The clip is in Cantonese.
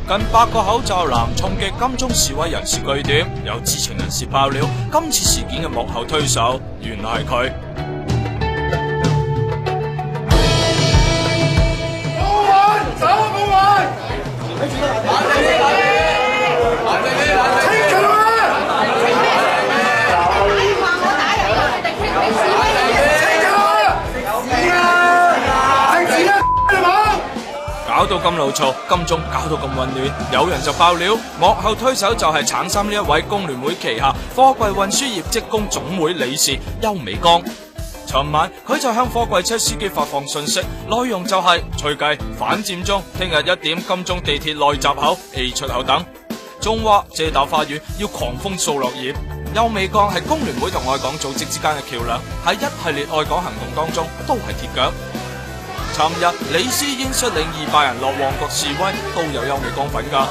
近8個口罩男衝擊金鐘示威人士據點，有知情人士爆料，今次事件嘅幕後推手原來係佢。搞到咁怒嘈，金鐘搞到咁混亂，有人就爆料，幕後推手就係橙衫呢一位工聯會旗下貨櫃運輸業職工總會理事邱美剛。尋晚佢就向貨櫃車司機發放信息，內容就係隨計反佔中，聽日1點金鐘地鐵內閘口 A 出口等，仲話遮打花園要狂風掃落葉。邱美剛係工聯會同愛港組織之間嘅橋樑，喺一系列愛港行動當中都係鐵腳。尋日李思嫣率領200人落旺角示威，都有邱美剛份㗎。